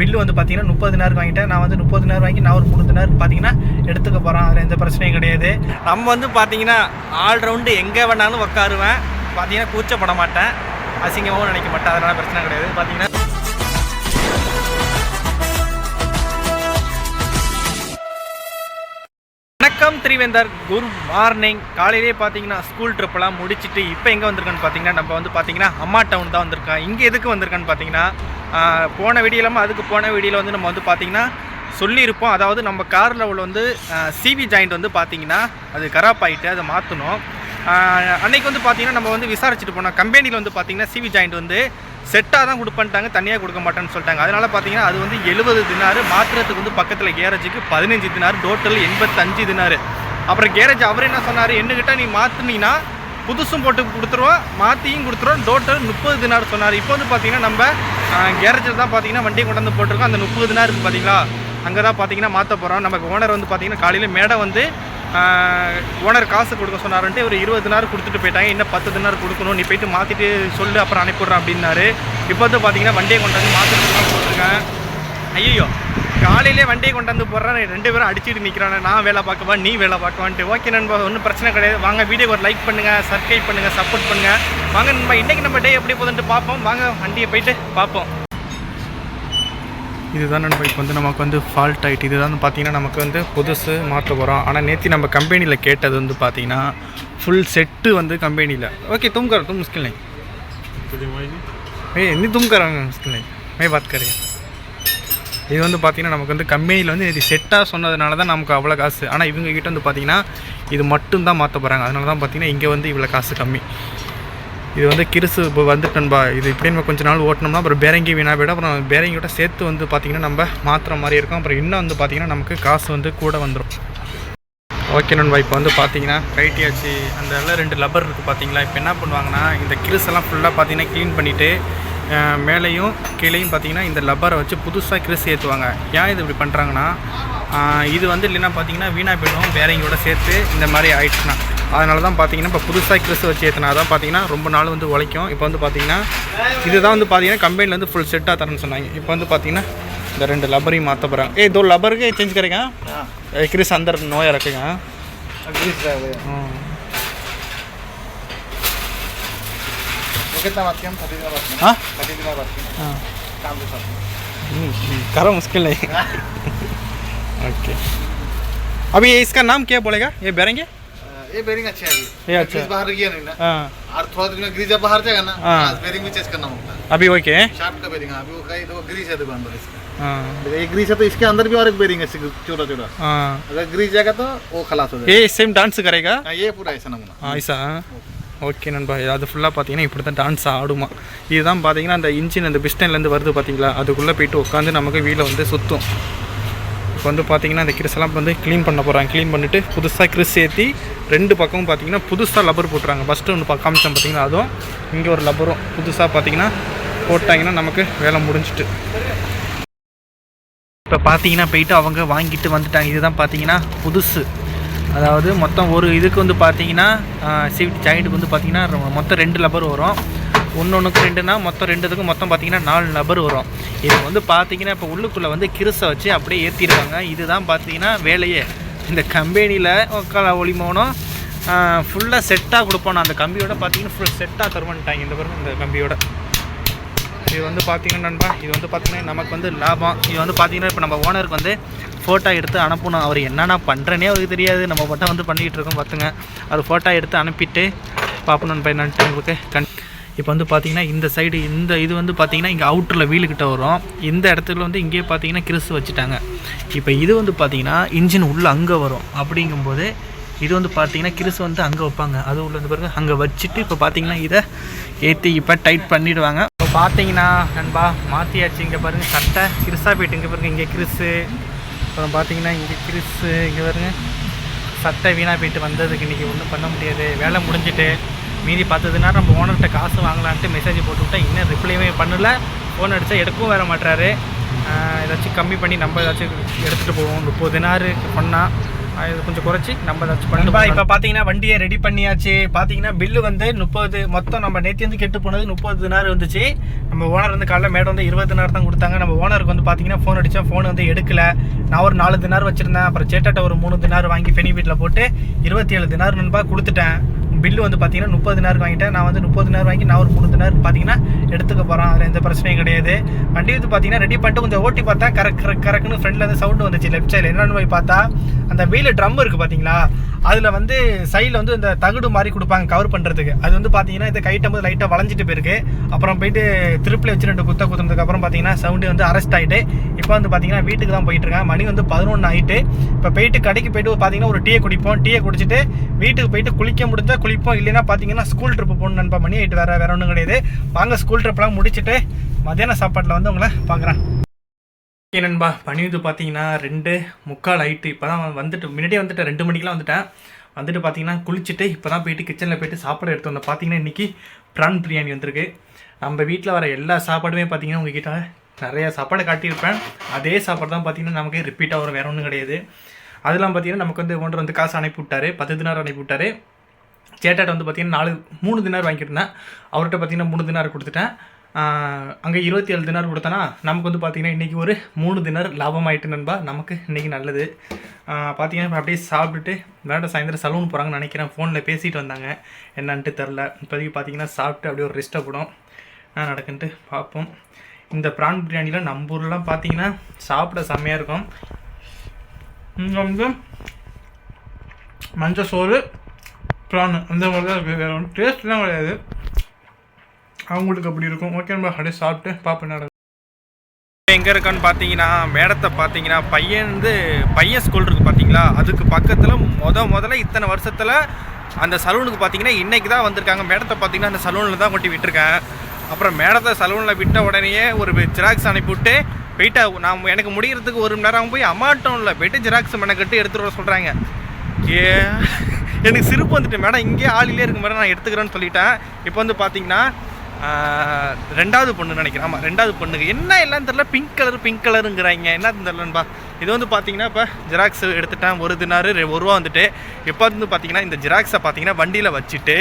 Bill வந்து பார்த்தீங்கன்னா 30 dinar வாங்கிட்டேன். நான் வந்து 30 தினார் வாங்கி நான் ஒரு 3 தினார் பார்த்தீங்கன்னா எடுத்துக்க போகிறேன். அதில் எந்த பிரச்சனையும் கிடையாது. நம்ம வந்து பார்த்தீங்கன்னா ஆல்ரவுண்டு எங்கே வேணாலும் உட்காருவேன். பார்த்தீங்கன்னா கூச்சப்பட மாட்டேன், அசிங்கமாகவும் நினைக்க மாட்டேன். அதனால் பிரச்சனை கிடையாது. பார்த்தீங்கன்னா வணக்கம் திரிவேந்தர், குட் மார்னிங். காலையிலே பார்த்தீங்கன்னா ஸ்கூல் ட்ரிப்பெல்லாம் முடிச்சுட்டு இப்போ எங்கே வந்திருக்கேன்னு பார்த்தீங்கன்னா நம்ம வந்து பார்த்தீங்கன்னா அம்மா டவுன் தான் வந்திருக்கேன். இங்கே எதுக்கு வந்திருக்கேன்னு பார்த்தீங்கன்னா போன வீடியோ இல்லாமல் அதுக்கு போன வீடியோவில் வந்து நம்ம வந்து பார்த்தீங்கன்னா சொல்லியிருப்போம். அதாவது நம்ம காரில் உள்ள வந்து சிவி ஜாயிண்ட் வந்து பார்த்தீங்கன்னா அது கராப் ஆகிட்டு அதை மாற்றணும். அன்றைக்கி வந்து பார்த்தீங்கன்னா நம்ம வந்து விசாரிச்சுட்டு போனோம். கம்பெனியில் வந்து பார்த்தீங்கன்னா சிவி ஜாயிண்ட் வந்து செட்டாக தான் கொடுப்பேன்ட்டாங்க, தனியாக கொடுக்க மாட்டேன்னு சொல்லிட்டாங்க. அதனால் பார்த்தீங்கன்னா அது வந்து 70 தினார், மாத்திரத்துக்கு வந்து பக்கத்தில் கேரேஜுக்கு 15 தினார், டோட்டல் 85 தினார். அப்புறம் கேரேஜ் அவர் என்ன சொன்னார், என்னக்கிட்ட நீ மாற்றினீங்கன்னா புதுசும் போட்டு கொடுத்துருவோம், மாற்றியும் கொடுத்துருவோம், டோட்டல் 30 தினார் சொன்னார். இப்போ வந்து பார்த்தீங்கன்னா நம்ம கேரேஜில் தான் பார்த்தீங்கன்னா வண்டியை கொண்டு வந்து போட்டிருக்கோம். அந்த 30 தினார் இருக்குது பார்த்தீங்களா, அங்கே தான் பார்த்தீங்கன்னா மாற்ற போகிறோம். நமக்கு ஓனர் வந்து பார்த்தீங்கன்னா காலையில் மேடம் வந்து ஓனர் காசு கொடுக்க சொன்னார்ன்ட்டு ஒரு 20 தினார் கொடுத்துட்டு போயிட்டாங்க. இன்னும் 10 தினார் கொடுக்கணும், நீ போய்ட்டு மாற்றிட்டு சொல்லு, அப்புறம் அனுப்பிடுறேன் அப்படின்னாரு. இப்போ வந்து பார்த்தீங்கன்னா வண்டியை கொண்டு வந்து மாற்றிட்டு போட்டிருக்கேன். ஐயோ, காலையிலே வண்டியை கொண்டு வந்து போடுறேன், 2 பேரும் அடிச்சுட்டு நிற்கிறானே, நான் வேலை பார்க்கவா நீ வேலை பார்க்கவான்ட்டு. ஓகே நண்பா, ஒன்றும் பிரச்சனை கிடையாது. வாங்க வீடியோக்கு ஒரு லைக் பண்ணுங்கள், சப்ஸ்கிரைப் பண்ணுங்கள், சப்போர்ட் பண்ணுங்கள். வாங்க நண்பா, இன்றைக்கி நம்ம டே எப்படி போகுதுன்ட்டு பார்ப்போம். வாங்க வண்டியை போய்ட்டு பார்ப்போம். இதுதான் நண்பா, இப்போ வந்து நமக்கு வந்து ஃபால்ட் ஆகிட்டு. இதுதான் பார்த்தீங்கன்னா நமக்கு வந்து புதுசு மாற்ற போகிறோம். ஆனால் நேற்று நம்ம கம்பெனியில் கேட்டது வந்து பார்த்தீங்கன்னா ஃபுல் செட்டு வந்து கம்பெனியில். ஓகே तुम करो, तुम मुश्किल नहीं, नहीं तुम करो, मुश्किल नहीं, मैं बात करें. இது வந்து பார்த்தீங்கன்னா நமக்கு வந்து கம்பெனியில் வந்து இது செட்டாக சொன்னதுனால தான் நமக்கு அவ்வளோ காசு. ஆனால் இவங்ககிட்ட வந்து பார்த்தீங்கன்னா இது மட்டும்தான் மாற்ற போகிறாங்க. அதனால தான் பார்த்தீங்கன்னா இங்கே வந்து இவ்வளோ காசு கம்மி. இது வந்து கிருசு இப்போ வந்துட்டன்பா. இது இப்படி நம்ம கொஞ்ச நாள் ஓட்டினோம்னா அப்புறம் பேரங்கி வீணாக போய்டும். அப்புறம் பேரங்கியோட சேர்த்து வந்து பார்த்திங்கன்னா நம்ம மாற்றுற மாதிரி இருக்கும். அப்புறம் இன்னும் வந்து பார்த்திங்கன்னா நமக்கு காசு வந்து கூட வந்துடும். ஓகே நண்பா, இப்போ வந்து பார்த்திங்கன்னா கைட்டியாச்சு. அந்த எல்லாம் 2 லப்பர் இருக்குது பார்த்தீங்களா. இப்போ என்ன பண்ணுவாங்கன்னா இந்த கிருசெல்லாம் ஃபுல்லாக பார்த்திங்கன்னா க்ளீன் பண்ணிவிட்டு மேலேயும் கீழேயும் பார்த்திங்கன்னா இந்த லப்பரை வச்சு புதுசாக கிருசு ஏற்றுவாங்க. ஏன் இது இப்படி பண்ணுறாங்கன்னா இது வந்து இல்லைன்னா பார்த்திங்கன்னா வீணாக போய்டும் பேரங்கியோட சேர்த்து இந்த மாதிரி ஆயிடுச்சுன்னா. அதனால தான் பார்த்தீங்கன்னா இப்போ புதுசாக கிறிஸ் வச்சு ஏற்றினா தான் பார்த்தீங்கன்னா ரொம்ப நாள் வந்து உழைக்கும். இப்போ வந்து பார்த்தீங்கன்னா இதுதான் வந்து பார்த்தீங்கன்னா கம்பெனியில் வந்து ஃபுல் செட்டாக தரேன்னு சொன்னாங்க. இப்போ வந்து பார்த்தீங்கன்னா இந்த 2 லப்பரையும் மாற்ற போகிறாங்க. ஏ 2 लबर के चेंज करेगा, क्रिस अंदर नया रखेगा. हाँ करो, मुश्किल नहीं. ओके, अभी इसका नाम क्या बोलेगा, ये बेरेंगे? ये बेरिंग अच्छे है. ये अच्छा बाहर गया नहीं ना. हां, और थोड़ा दिन में ग्रीज बाहर जाएगा ना, बेरिंग भी चेंज करना होता है. अभी ओके शाफ्ट का बेरिंग. अभी वो कहीं तो ग्रीज है दुकान पर इसका. हां, ये ग्रीज है तो इसके अंदर भी और एक बेरिंग है छोटा छोटा. हां, अगर ग्रीज जाएगा तो वो खलास हो जाएगा. ये सेम डांस करेगा. ये पूरा ऐसा नमूना. हां ऐसा. ஓகே நண்பா, அது ஃபுல்லாக பார்த்தீங்கன்னா இப்படி தான் டான்ஸ் ஆடுமா. இதுதான் பார்த்தீங்கன்னா அந்த இன்ஜின் அந்த பிஸ்டன்லேருந்து வருது பார்த்தீங்களா, அதுக்குள்ளே போய்ட்டு உட்காந்து நமக்கு வீலை வந்து சுற்றும். இப்போ வந்து பார்த்தீங்கன்னா அந்த கிறிஸெல்லாம் வந்து க்ளீன் பண்ண போகிறாங்க. க்ளீன் பண்ணிவிட்டு புதுசாக கிறிஸ் ஏற்றி 2 பக்கமும் பார்த்தீங்கன்னா புதுசாக லப்பர் போட்டுறாங்க. ஃபஸ்ட்டு ஒன்று காமிச்சோம் பார்த்தீங்கன்னா அதுவும் இங்கே ஒரு லப்பரும் புதுசாக பார்த்தீங்கன்னா போட்டாங்கன்னா நமக்கு வேலை முடிஞ்சிட்டு. இப்போ பார்த்தீங்கன்னா போயிட்டு அவங்க வாங்கிட்டு வந்துட்டாங்க. இதுதான் பார்த்தீங்கன்னா புதுசு. அதாவது மொத்தம் ஒரு இதுக்கு வந்து பார்த்தீங்கன்னா சிவி ஜாயிண்ட்டுக்கு வந்து பார்த்தீங்கன்னா மொத்தம் 2 லப்பர் வரும். ஒன்றுக்கு 2னா மொத்தம் 2த்துக்கு மொத்தம் பார்த்தீங்கன்னா 4 லப்பர் வரும். இது வந்து பார்த்தீங்கன்னா இப்போ உள்ளுக்குள்ளே வந்து கிருசை வச்சு அப்படியே ஏற்றிடுவாங்க. இதுதான் பார்த்தீங்கன்னா வேலையே. இந்த கம்பெனியில் ஒளிமோனம் ஃபுல்லாக செட்டாக கொடுப்போம். அந்த கம்பியோட பார்த்தீங்கன்னா ஃபுல் செட்டாக தருவான்ட்டாங்க. இந்த பிறகு இந்த கம்பியோட இது வந்து பார்த்தீங்கன்னா நண்பா, இது வந்து பார்த்தீங்கன்னா நமக்கு வந்து லாபம். இது வந்து பார்த்தீங்கன்னா இப்போ நம்ம ஓனருக்கு வந்து ஃபோட்டோ எடுத்து அனுப்பணும். அவர் என்னென்ன பண்ணுறேனே அவருக்கு தெரியாது, நம்ம மட்டும் வந்து பண்ணிக்கிட்டு இருக்கோம் பார்த்துங்க. அது ஃபோட்டோ எடுத்து அனுப்பிட்டு பார்ப்பணும் பையன்ட்டு உங்களுக்கு இப்போ வந்து பார்த்தீங்கன்னா இந்த சைடு இந்த இது வந்து பார்த்தீங்கன்னா இங்கே அவுட்டரில் வீலுக்கிட்ட வரும். இந்த இடத்துல வந்து இங்கேயே பார்த்தீங்கன்னா கிறிஸ் வச்சுட்டாங்க. இப்போ இது வந்து பார்த்தீங்கன்னா இன்ஜின் உள்ளே அங்கே வரும். அப்படிங்கும்போது இது வந்து பார்த்தீங்கன்னா கிறிஸ் வந்து அங்கே வைப்பாங்க. அது உள்ள வந்து பாருங்க அங்கே வச்சுட்டு இப்போ பார்த்தீங்கன்னா இதை ஏற்றி இப்போ டைட் பண்ணிவிடுவாங்க. இப்போ பார்த்தீங்கன்னா நண்பா மாற்றியாச்சு. இங்கே பாருங்கள் சட்டை கிறிஸாக போய்ட்டு இங்கே பாருங்கள் இங்கே கிறிஸு. அப்புறம் பார்த்தீங்கன்னா இங்கே கிறிஸு இங்கே பாருங்கள் சட்டை வீணாக போய்ட்டு வந்ததுக்கு இன்றைக்கி ஒன்றும் பண்ண முடியாது. வேலை முடிஞ்சுட்டு மீதி 10 தினார் நம்ம ஓனர்கிட்ட காசு வாங்கலான்ட்டு மெசேஜ் போட்டுவிட்டா இன்னும் ரிப்ளைவே பண்ணல. ஃபோன் அடித்தா எடுக்கவும் வர மாட்டாரு. ஏதாச்சும் கம்மி பண்ணி நம்ம ஏதாச்சும் எடுத்துகிட்டு போவோம். 30 தினார் பண்ணால் இது கொஞ்சம் குறைச்சி நம்ம ஏதாச்சும் பண்ணுவா. இப்போ பார்த்தீங்கன்னா வண்டியை ரெடி பண்ணியாச்சு. பார்த்தீங்கன்னா பில்லு வந்து 30 மொத்தம் நம்ம நேற்று வந்து கெட்டு போனது 30 தினார் வந்துச்சு. நம்ம ஓனர் வந்து காலைல மேடம் வந்து 20 தினார் தான் கொடுத்தாங்க. நம்ம ஓனருக்கு வந்து பார்த்தீங்கன்னா ஃபோன் அடித்தா ஃபோன் வந்து எடுக்கல. நான் ஒரு 4 தினார் வச்சுருந்தேன். அப்புறம் சேட்டாட்ட ஒரு 3 தினார் வாங்கி ஃபெனி வீட்டில் போட்டு 27 தினார் நண்பா கொடுத்துட்டேன். பில்லு வந்து பார்த்தீங்கன்னா 30 தினார் வாங்கிட்டேன். நான் வந்து 30 தினார் வாங்கி நான் ஒரு 3 தினார் பார்த்தீங்கன்னா எடுத்துக்க போகிறேன். அதில் எந்த பிரச்சனையும் கிடையாது. வண்டி வந்து பார்த்தீங்கன்னா ரெடி பண்ணிட்டு கொஞ்சம் ஓட்டி பார்த்தா கரெக்ட்னு ஃப்ரெண்டில் வந்து சவுண்டு வந்துச்சு லெஃப்ட் சைடில். என்னென்னு போய் பார்த்தா அந்த வீல் ட்ரம் இருக்குது பார்த்தீங்களா, அதில் வந்து சைடில் வந்து இந்த தகுடு மாதிரி கொடுப்பாங்க கவர் பண்ணுறதுக்கு. அது வந்து பார்த்தீங்கன்னா இந்த கைட்டும் போது லைட்டாக வளைஞ்சிட்டு போயிருக்கு. அப்புறம் போயிட்டு திருப்பில் வச்சு 2 குத்துனதுக்கு அப்புறம் பார்த்தீங்கன்னா சவுண்டு வந்து அரெஸ்ட் ஆகிட்டு இப்போ வந்து பார்த்தீங்கன்னா வீட்டுக்கு தான் போயிட்டுருக்கேன். மணி வந்து 11 ஆகிட்டு. இப்போ போயிட்டு கடைக்கு போயிட்டு பார்த்தீங்கன்னா ஒரு டீயை குடிப்போம். டீயை குடிச்சிட்டு வீட்டுக்கு போயிட்டு குளிக்க முடிஞ்சால் குளிப்போம். இல்லைன்னா பார்த்தீங்கன்னா ஸ்கூல் ட்ரிப்பு போகணும் நண்பா. மணி ஆகிட்டு வேறு ஒன்றும் கிடையாது. வாங்க ஸ்கூல் ட்ரிப்லாம் முடிச்சுட்டு மத்தியான சாப்பாட்டில் வந்து உங்களை பார்க்குறேன். ஓகே நண்பா, பனி வந்து பார்த்தீங்கன்னா 2:45 ஆகிட்டு. இப்போ தான் வந்துட்டு முன்னாடியே வந்துட்டு 2 மணிக்கெலாம் வந்துட்டேன். வந்துட்டு பார்த்தீங்கன்னா குளிச்சுட்டு இப்போ தான் போயிட்டு கிச்சனில் போயிட்டு சாப்பாடு எடுத்து வந்தேன். பார்த்தீங்கன்னா இன்றைக்கி ப்ரான் பிரியாணி வந்திருக்கு. நம்ம வீட்டில் வர எல்லா சாப்பாடுமே பார்த்தீங்கன்னா உங்ககிட்ட நிறையா சாப்பாடு காட்டியிருப்பேன். அதே சாப்பாடு தான் பார்த்தீங்கன்னா நமக்கு ரிப்பீட்டாக வரும், வேறு ஒன்றும் கிடையாது. அதெல்லாம் பார்த்தீங்கன்னா நமக்கு வந்து ஓனர் வந்து காசு அனுப்பி விட்டார். 10 தினார் அனுப்பி விட்டார். சேட்டாட்ட வந்து பார்த்தீங்கன்னா 3 தினார் வாங்கியிருந்தேன். அவர்கிட்ட பார்த்தீங்கன்னா 3 தினார் கொடுத்துட்டேன். அங்கே 27 தினார் கொடுத்தனா நமக்கு வந்து பார்த்திங்கன்னா இன்றைக்கி ஒரு 3 தினார் லாபம் ஆகிட்டு நண்பா. நமக்கு இன்றைக்கி நல்லது. பார்த்திங்கன்னா அப்படியே சாப்பிட்டுட்டு வேண்டாம் சாயந்தரம் சலூன் போகிறாங்கன்னு நினைக்கிறேன். ஃபோனில் பேசிகிட்டு வந்தாங்க, என்னன்ட்டு தெரில. இப்போதைக்கு பார்த்திங்கன்னா சாப்பிட்டு அப்படியே ஒரு ரெஸ்ட்டாக போடும் நடக்குன்ட்டு பார்ப்போம். இந்த ப்ரான் பிரியாணியில் நம்ம ஊர்லாம் பார்த்திங்கன்னா சாப்பிட செம்மையாக இருக்கும். இங்கே வந்து மஞ்சள் சோறு ப்ரான் அந்த மாதிரி தான் இருக்குது, வேறு ஒன்றும் டேஸ்ட்லாம் கிடையாது. அவங்களுக்கு அப்படி இருக்கும். ஓகேன்பா, அப்படியே சாப்பிட்டு பார்ப்பேன் நடக்கும். எங்கே இருக்கான்னு பார்த்தீங்கன்னா மேடத்தை பார்த்தீங்கன்னா பையன் ஸ்கூல் இருக்குது பார்த்தீங்களா, அதுக்கு பக்கத்தில் முதல்ல இத்தனை வருஷத்தில் அந்த சலூனுக்கு பார்த்தீங்கன்னா இன்றைக்கி தான் வந்திருக்காங்க. மேடத்தை பார்த்தீங்கன்னா அந்த சலூனில் தான் கொட்டி விட்டுருக்கேன். அப்புறம் மேடத்தை சலூனில் விட்ட உடனேயே ஒரு ஜெராக்ஸ் அனுப்பிவிட்டு போயிட்டு நான் எனக்கு முடிகிறதுக்கு 1 மணி நேரம் போய் அம்மாட்டோனில் போயிட்டு ஜெராக்ஸ் மெனக்கட்டு எடுத்துகிட்டு வர சொல்கிறாங்க. எனக்கு சிரிப்பு வந்துட்டு, மேடம் இங்கே ஆளிலே இருக்க மாதிரி நான் எடுத்துக்கிறேன்னு சொல்லிட்டேன். இப்போ வந்து பார்த்தீங்கன்னா 2வது பொண்ணு நினைக்கிறேன். ஆமாம், 2வது பொண்ணுக்கு என்ன எல்லாம் தெரில, பிங்க் கலருங்கிறாங்க, என்ன தெரிலன்பா. இது வந்து பார்த்தீங்கன்னா இப்போ ஜெராக்ஸ் எடுத்துட்டேன். 1 தினார் 1 ரூபா வந்துட்டு. இப்போ வந்து பார்த்தீங்கன்னா இந்த ஜெராக்ஸை பார்த்தீங்கன்னா வண்டியில் வச்சுட்டு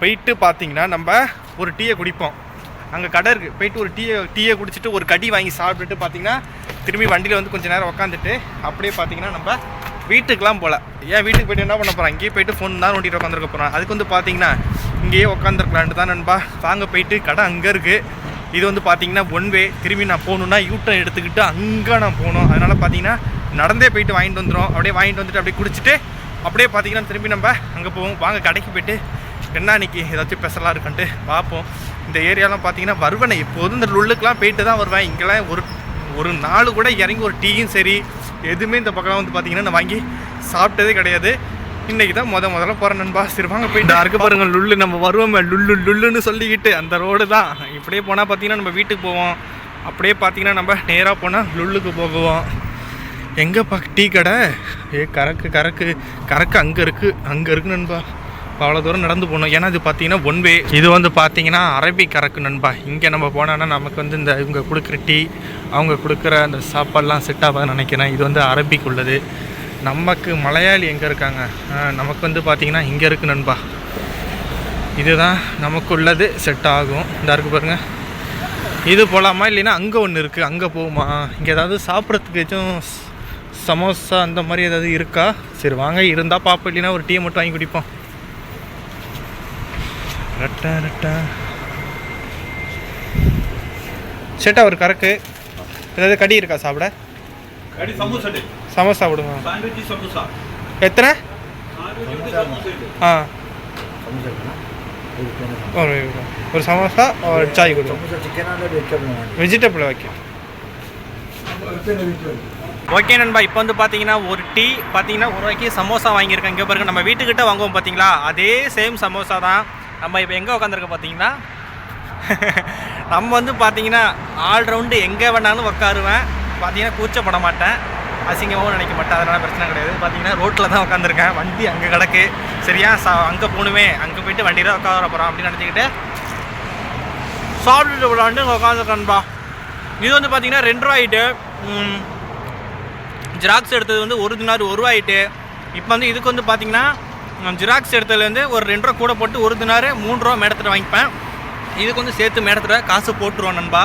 போயிட்டு பார்த்தீங்கன்னா நம்ம ஒரு டீயை குடிப்போம். அங்கே கடை இருக்குது, போயிட்டு ஒரு டீயை குடிச்சிட்டு ஒரு கடி வாங்கி சாப்பிட்டுட்டு பார்த்தீங்கன்னா திரும்பி வண்டியில் வந்து கொஞ்சம் நேரம் உட்காந்துட்டு அப்படியே பார்த்தீங்கன்னா நம்ம வீட்டுக்கெலாம் போகல. ஏன் வீட்டுக்கு போய்ட்டு என்ன பண்ண போகிறோம், இங்கேயே போய்ட்டு ஃபோன் தான் நோண்டிட்டு உட்காந்துருக்க போகிறோம். அதுக்கு வந்து பார்த்தீங்கன்னா இங்கேயே உட்காந்துருக்கலான்ட்டு தான் நண்பா. வாங்க போயிட்டு கடை அங்கே இருக்குது. இது வந்து பார்த்தீங்கன்னா 1 வே. திரும்பி நான் போகணுன்னா யூட்டர்ன் எடுத்துக்கிட்டு அங்கே நான் போகணும். அதனால் பார்த்தீங்கன்னா நடந்தே போயிட்டு வாங்கிட்டு வந்துடும். அப்படியே வாங்கிட்டு வந்துட்டு அப்படியே குடிச்சிட்டு அப்படியே பார்த்தீங்கன்னா திரும்பி நம்ம அங்கே போவோம். வாங்க கடைக்கு போய்ட்டு என்ன அன்றைக்கி ஏதாச்சும் ஸ்பெஷலாக இருக்குன்ட்டு பார்ப்போம். இந்த ஏரியாலாம் பார்த்தீங்கன்னா வருவேன் எப்போதும் இந்த லுல்லுக்கெலாம் போயிட்டு தான் வருவேன். இங்கெல்லாம் ஒரு நாள் கூட இறங்கி ஒரு டீயும் சரி எதுவுமே இந்த பக்கம் வந்து பார்த்தீங்கன்னா நான் வாங்கி சாப்பிட்டதே கிடையாது. இன்றைக்கி தான் முதல்ல போகிறேன் நண்பா. சரி வாங்க போயிட்டு அறுக்க பாருங்கள் லுல்லு. நம்ம வருவோமே லுல்லுன்னு சொல்லிக்கிட்டு அந்த ரோடு தான். இப்படியே போனால் பார்த்தீங்கன்னா நம்ம வீட்டுக்கு போவோம். அப்படியே பார்த்தீங்கன்னா நம்ம நேராக போனால் லுல்லுக்கு போகுவோம். எங்கேப்பா டீ கடை? கறக்கு அங்கே இருக்குது நண்பா. அவ்வளோ தூரம் நடந்து போகணும். ஏன்னா இது பார்த்தீங்கன்னா 1 வே. இது வந்து பார்த்தீங்கன்னா அரபிக் கறக்கு நண்பா. இங்கே நம்ம போனோன்னா நமக்கு வந்து இந்த இவங்க கொடுக்குற டீ அவங்க கொடுக்குற அந்த சாப்பாடெலாம் செட் ஆகாதுன்னு நினைக்கிறேன். இது வந்து அரபிக் உள்ளது. நமக்கு மலையாளி எங்கே இருக்காங்க, நமக்கு வந்து பார்த்திங்கன்னா இங்கே இருக்குது நண்பா. இதுதான் நமக்கு உள்ளது செட் ஆகும். இந்த இருக்குது பாருங்கள். இது போகலாமா இல்லைன்னா அங்கே ஒன்று இருக்குது, அங்கே போகுமா? இங்கே ஏதாவது சாப்பிட்றதுக்கு ஏதாச்சும் சமோசா அந்த மாதிரி ஏதாவது இருக்கா? சரி வாங்க, இருந்தால் பார்ப்போம். இல்லைன்னா ஒரு டீ மட்டும் வாங்கி குடிப்போம். ரெட்டா செட்டா ஒரு கறக்கு ஏதாவது கடி இருக்கா சாப்பிட? சமோசா விடுங்க. எத்தனை? ஒரு சமோசா ஒரு சாய் கொடுங்க. Vegetable okay. ஓகே நண்பா, இப்போ வந்து பார்த்தீங்கன்னா ஒரு டீ பார்த்தீங்கன்னா 1 ரூபாய்க்கு சமோசா வாங்கியிருக்கேன். இங்கே பாருங்க, நம்ம வீட்டுக்கிட்ட வாங்குவோம் பார்த்தீங்களா, அதே சேம் சமோசா தான். நம்ம இப்போ எங்கே உட்காந்துருக்க பார்த்தீங்கன்னா நம்ம வந்து பார்த்தீங்கன்னா ஆல்ரவுண்டு எங்கே வேணாலும் உட்காருவேன். பார்த்தீங்கன்னா கூச்சப்பட மாட்டேன், அசிங்கமாகவும் நினைக்க மாட்டேன். அதனால் பிரச்சனை கிடையாது. பார்த்தீங்கன்னா ரோட்டில் தான் உட்காந்துருக்கேன். வண்டி அங்கே கிடக்கு. சரியா அங்கே போகணுமே, அங்கே போய்ட்டு வண்டியில் உட்கார போகிறோம் அப்படின்னு நினச்சிக்கிட்டு சாப்பிட்டுட்டு விளாண்டு அங்கே உட்காந்துருக்கேன்பா. இது வந்து பார்த்தீங்கன்னா 2 ரூபா ஆகிட்டு. ஜெராக்ஸ் எடுத்தது வந்து 1 தினார் 1 ரூபா ஆகிட்டு. இப்போ வந்து இதுக்கு வந்து பார்த்தீங்கன்னா ஜிராக்ஸ் எடுத்ததுலேருந்து ஒரு 2 ரூபா கூட போட்டு ஒரு தினாரு 3 ரூபா மேடத்தில் வாங்கிப்பேன். இதுக்கு வந்து சேர்த்து மேடத்தில் காசு போட்டுருவோம் நண்பா.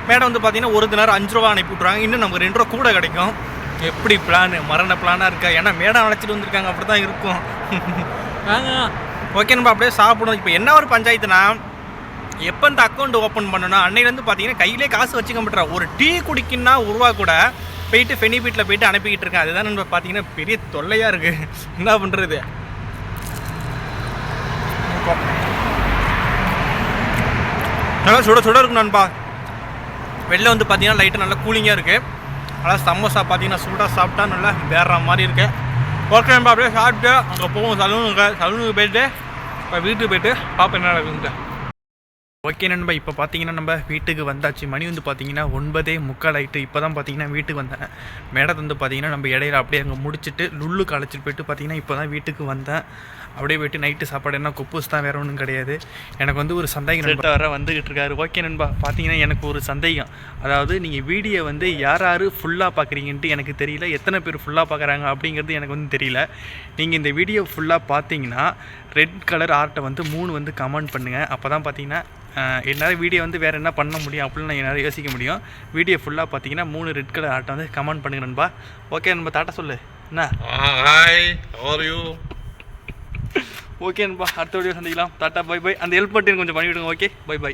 மேடம் வந்து பார்த்தீங்கன்னா ஒரு தினாரு 5 ரூபா அனுப்பி விட்ருவாங்க. இன்னும் நமக்கு 2 ரூபா கூட கிடைக்கும். எப்படி பிளான் மரண பிளானாக இருக்கா? ஏன்னா மேடம் அழைச்சிட்டு வந்திருக்காங்க, அப்படி தான் இருக்கும். ஓகே நண்பா, அப்படியே சாப்பிடணும். இப்போ என்ன ஒரு பஞ்சாயத்துனா, எப்போ இந்த அக்கௌண்ட் ஓப்பன் பண்ணணும் அன்னையிலேருந்து பார்த்தீங்கன்னா கையிலே காசு வச்சுக்க மாட்டேன். ஒரு டீ குடிக்குன்னா 1 ரூபா கூட போயிட்டு ஃபெனிபிட்டில் போயிட்டு அனுப்பிக்கிட்டு இருக்கேன். அதுதான் நண்பா பார்த்தீங்கன்னா பெரிய தொல்லையாக இருக்குது. என்ன பண்ணுறது? நல்லா சுட சுட இருக்கும் நண்பா. வெளில வந்து பார்த்தீங்கன்னா லைட்டாக நல்லா கூலிங்காக இருக்குது. அதான் சமோசா பார்த்தீங்கன்னா சூடாக சாப்பிட்டா நல்லா வேற மாதிரி இருக்கு. ஓகே நண்பா, அப்படியே சாப்பிட்டு அங்கே போவோம் சலூனுக்கு போயிட்டு இப்போ வீட்டுக்கு போயிட்டு பார்ப்போம் என்ன நடக்குதுன்ட்டு. ஓகே நண்பா, இப்போ பார்த்தீங்கன்னா நம்ம வீட்டுக்கு வந்தாச்சு. மணி வந்து பார்த்தீங்கன்னா 9:45 ஆகிட்டு. இப்போ தான் பார்த்தீங்கன்னா வீட்டுக்கு வந்தேன். மேடத்தை வந்து பார்த்தீங்கன்னா நம்ம இடையில அப்படியே அங்கே முடிச்சுட்டு லுல்லுக்கு அழைச்சிட்டு போயிட்டு பார்த்தீங்கன்னா இப்போ தான் வீட்டுக்கு வந்தேன். அப்படியே போய்ட்டு நைட்டு சாப்பாடு என்ன குப்பூஸ் தான், வேறு ஒன்றும் கிடையாது. எனக்கு வந்து ஒரு சந்தேகம் நண்பா வர வந்துக்கிட்டு இருக்காரு. ஓகே நண்பா, பார்த்தீங்கன்னா எனக்கு ஒரு சந்தேகம். அதாவது நீங்கள் வீடியோ வந்து யார் ஃபுல்லாக பார்க்குறீங்கன்ட்டு எனக்கு தெரியல. எத்தனை பேர் ஃபுல்லாக பார்க்குறாங்க அப்படிங்கிறது எனக்கு வந்து தெரியல. நீங்கள் இந்த வீடியோ ஃபுல்லாக பார்த்தீங்கன்னா ரெட் கலர் ஆர்ட்டை வந்து 3 வந்து கமெண்ட் பண்ணுங்கள். அப்போ தான் பார்த்தீங்கன்னா என்னால் வீடியோ வந்து வேறு என்ன பண்ண முடியும் அப்படின்னு நான் என்னால் யோசிக்க முடியும். வீடியோ ஃபுல்லாக பார்த்தீங்கன்னா 3 ரெட் கலர் ஆர்ட்டை வந்து கமெண்ட் பண்ணுங்க நண்பா. ஓகே நண்பா, டாட்டா சொல்லு என்ன. Hi, how are you? Okay நண்பா, அடுத்த வீடியோ சந்திக்கலாம். டாட்டா, பை பை. அந்த ஹெல்ப் பட்டி கொஞ்சம் பண்ணிவிடுங்க. Okay, bye by.